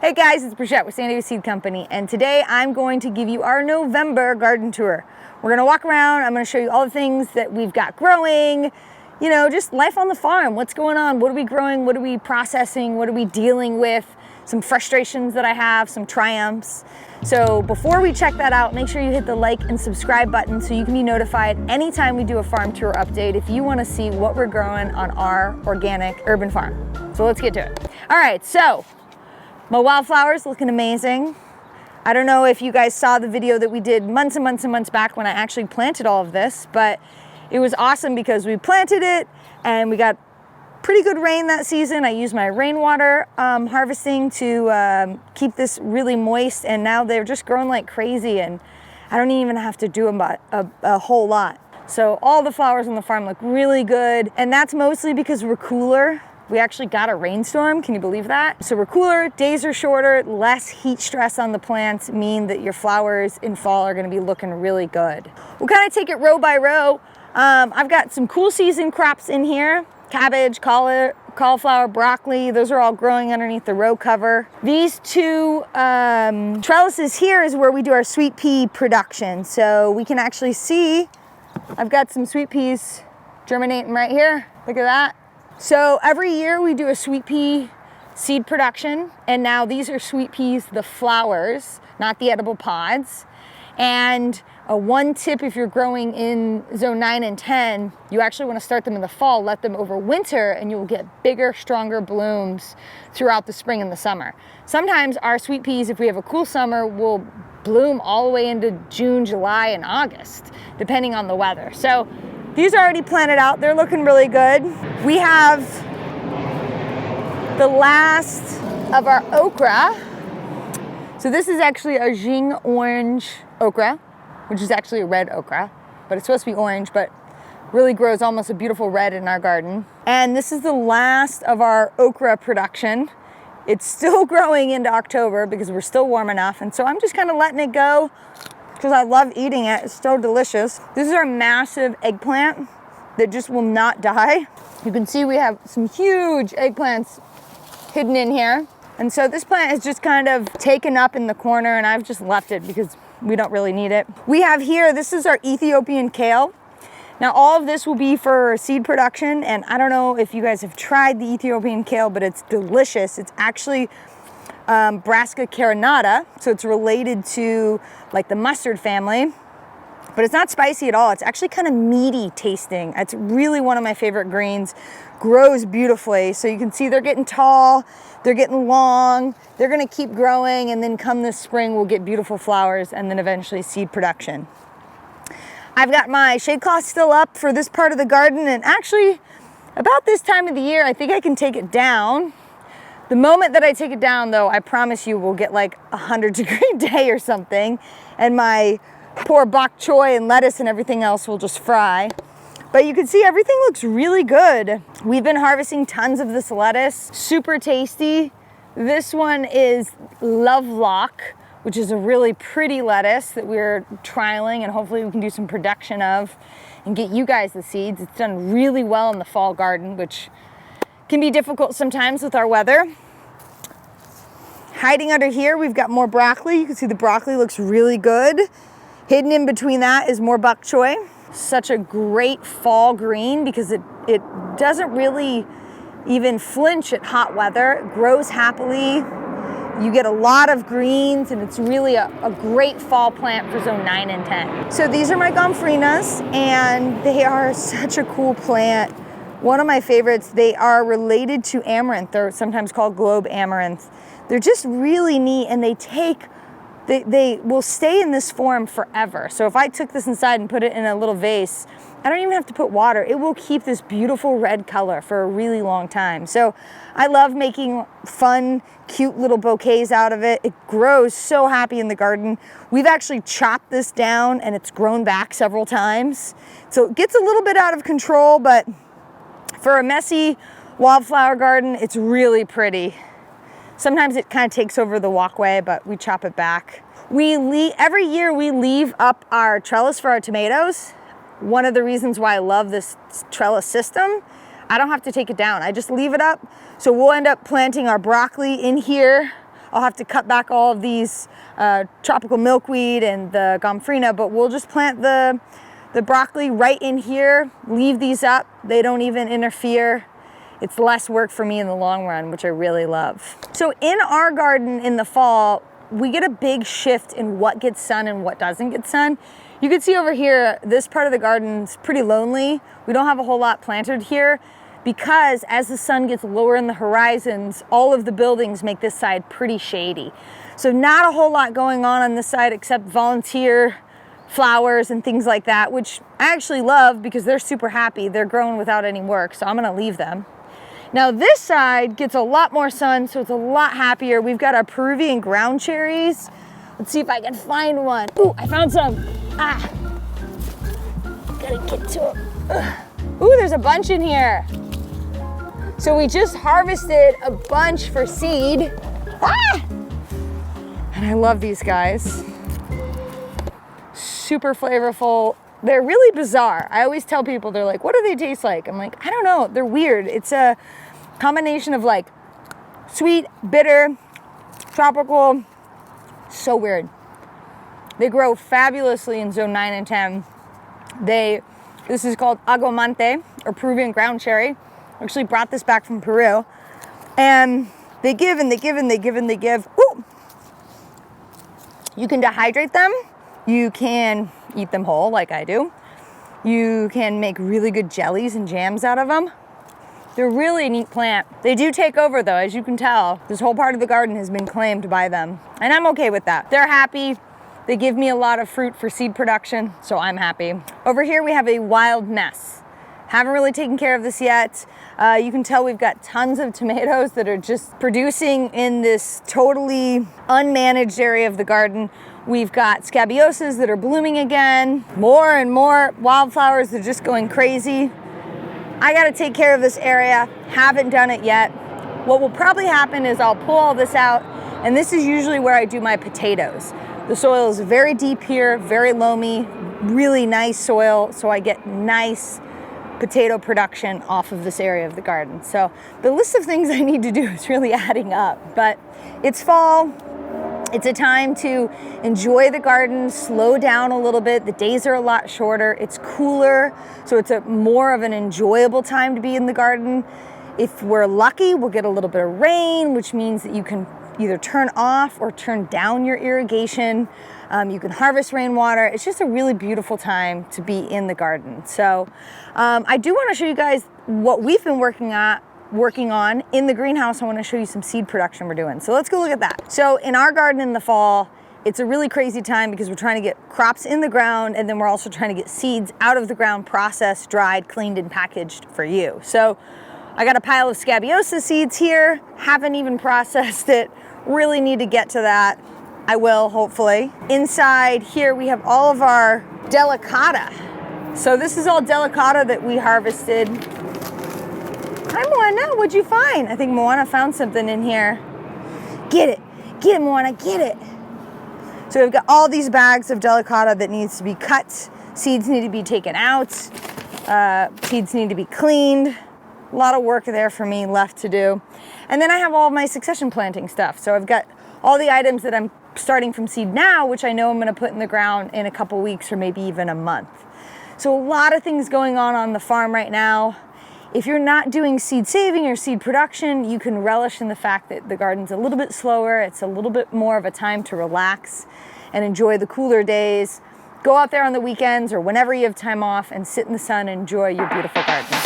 Hey guys, it's Brichette with San Diego Seed Company, and today I'm going to give you our November garden tour. We're gonna walk around, I'm gonna show you all the things that we've got growing, you know, just life on the farm, what's going on, what are we growing, what are we processing, what are we dealing with, some frustrations that I have, some triumphs. So before we check that out, make sure you hit the like and subscribe button so you can be notified anytime we do a farm tour update if you wanna see what we're growing on our organic urban farm. So let's get to it. All right, so my wildflowers looking amazing. I don't know if you guys saw the video that we did months and months and months back when I actually planted all of this, but it was awesome because we planted it and we got pretty good rain that season. I used my rainwater harvesting to keep this really moist, and now they're just growing like crazy and I don't even have to do a whole lot. So all the flowers on the farm look really good, and that's mostly because we're cooler. We actually got a rainstorm, can you believe that? So we're cooler, days are shorter, less heat stress on the plants mean that your flowers in fall are gonna be looking really good. We'll kind of take it row by row. I've got some cool season crops in here. Cabbage, cauliflower, broccoli, those are all growing underneath the row cover. These two trellises here is where we do our sweet pea production. So we can actually see, I've got some sweet peas germinating right here. Look at that. So every year we do a sweet pea seed production, and now these are sweet peas, the flowers, not the edible pods. And one tip if you're growing in zone 9 and 10, you actually want to start them in the fall, let them overwinter, and you'll get bigger, stronger blooms throughout the spring and the summer. Sometimes our sweet peas, if we have a cool summer, will bloom all the way into June, July, and August, depending on the weather. So these are already planted out, they're looking really good. We have the last of our okra. So this is actually a Jing orange okra, which is actually a red okra, but it's supposed to be orange, but really grows almost a beautiful red in our garden. And this is the last of our okra production. It's still growing into October because we're still warm enough, and so I'm just kind of letting it go because I love eating it. It's so delicious. This is our massive eggplant that just will not die. You can see we have some huge eggplants hidden in here. And so this plant is just kind of taken up in the corner, and I've just left it because we don't really need it. We have here, this is our Ethiopian kale. Now all of this will be for seed production, and I don't know if you guys have tried the Ethiopian kale, but it's delicious. It's actually Brassica carinata, so it's related to like the mustard family, but it's not spicy at all. It's actually kind of meaty tasting. It's really one of my favorite greens. Grows beautifully, so you can see they're getting tall, they're getting long, they're gonna keep growing, and then come this spring we'll get beautiful flowers and then eventually seed production. I've got my shade cloth still up for this part of the garden, and actually about this time of the year I think I can take it down. The moment that I take it down though, I promise you we'll get like 100-degree day or something, and my poor bok choy and lettuce and everything else will just fry. But you can see everything looks really good. We've been harvesting tons of this lettuce, super tasty. This one is Lovelock, which is a really pretty lettuce that we're trialing, and hopefully we can do some production of and get you guys the seeds. It's done really well in the fall garden, which can be difficult sometimes with our weather. Hiding under here, we've got more broccoli. You can see the broccoli looks really good. Hidden in between that is more bok choy. Such a great fall green because it doesn't really even flinch at hot weather. It grows happily. You get a lot of greens, and it's really a great fall plant for zone 9 and 10. So these are my Gompphrenas, and they are such a cool plant. One of my favorites. They are related to amaranth. They're sometimes called globe amaranth. They're just really neat, and they will stay in this form forever. So if I took this inside and put it in a little vase, I don't even have to put water. It will keep this beautiful red color for a really long time. So I love making fun, cute little bouquets out of it. It grows so happy in the garden. We've actually chopped this down, and it's grown back several times. So it gets a little bit out of control, but for a messy wildflower garden, it's really pretty. Sometimes it kind of takes over the walkway, but we chop it back. Every year we leave up our trellis for our tomatoes. One of the reasons why I love this trellis system, I don't have to take it down. I just leave it up. So we'll end up planting our broccoli in here, I'll have to cut back all of these tropical milkweed and the Gomphrena, but we'll just plant the broccoli right in here, leave these up. They don't even interfere. It's less work for me in the long run, which I really love. So in our garden in the fall, we get a big shift in what gets sun and what doesn't get sun. You can see over here, this part of the garden is pretty lonely. We don't have a whole lot planted here because as the sun gets lower in the horizons, all of the buildings make this side pretty shady. So not a whole lot going on this side except volunteer flowers and things like that, which I actually love because they're super happy. They're growing without any work, so I'm gonna leave them. Now this side gets a lot more sun, so it's a lot happier. We've got our Peruvian Groundcherries. Let's see if I can find one. Ooh, I found some. Ah, gotta get to them. Ooh, there's a bunch in here. So we just harvested a bunch for seed. Ah! And I love these guys. Super flavorful. They're really bizarre. I always tell people, they're like, what do they taste like? I'm like, I don't know, they're weird. It's a combination of like sweet, bitter, tropical, so weird. They grow fabulously in zone 9 and 10. This is called aguamante or Peruvian Groundcherry. I actually brought this back from Peru. And they give and they give and they give and they give. Ooh. You can dehydrate them. You can eat them whole like I do. You can make really good jellies and jams out of them. They're really a neat plant. They do take over though, as you can tell. This whole part of the garden has been claimed by them. And I'm okay with that. They're happy. They give me a lot of fruit for seed production, so I'm happy. Over here we have a wild mess. Haven't really taken care of this yet. You can tell we've got tons of tomatoes that are just producing in this totally unmanaged area of the garden. We've got scabiosas that are blooming again. More and more wildflowers, they're just going crazy. I gotta take care of this area. Haven't done it yet. What will probably happen is I'll pull all this out, and this is usually where I do my potatoes. The soil is very deep here, very loamy, really nice soil, so I get nice potato production off of this area of the garden. So the list of things I need to do is really adding up, but it's fall. It's a time to enjoy the garden, slow down a little bit. The days are a lot shorter. It's cooler, so it's more of an enjoyable time to be in the garden. If we're lucky, we'll get a little bit of rain, which means that you can either turn off or turn down your irrigation. You can harvest rainwater. It's just a really beautiful time to be in the garden. So I do want to show you guys what we've been working on in the greenhouse. I want to show you some seed production we're doing. So let's go look at that. So in our garden in the fall, it's a really crazy time because we're trying to get crops in the ground, and then we're also trying to get seeds out of the ground, processed, dried, cleaned, and packaged for you. So I got a pile of scabiosa seeds here. Haven't even processed it. Really need to get to that. I will, hopefully. Inside here we have all of our delicata. So this is all delicata that we harvested. Hi Moana, what'd you find? I think Moana found something in here. Get it Moana, get it. So we've got all these bags of delicata that needs to be cut. Seeds need to be taken out. Seeds need to be cleaned. A lot of work there for me left to do. And then I have all of my succession planting stuff. So I've got all the items that I'm starting from seed now, which I know I'm gonna put in the ground in a couple weeks or maybe even a month. So a lot of things going on the farm right now. If you're not doing seed saving or seed production, you can relish in the fact that the garden's a little bit slower. It's a little bit more of a time to relax and enjoy the cooler days. Go out there on the weekends or whenever you have time off and sit in the sun and enjoy your beautiful garden.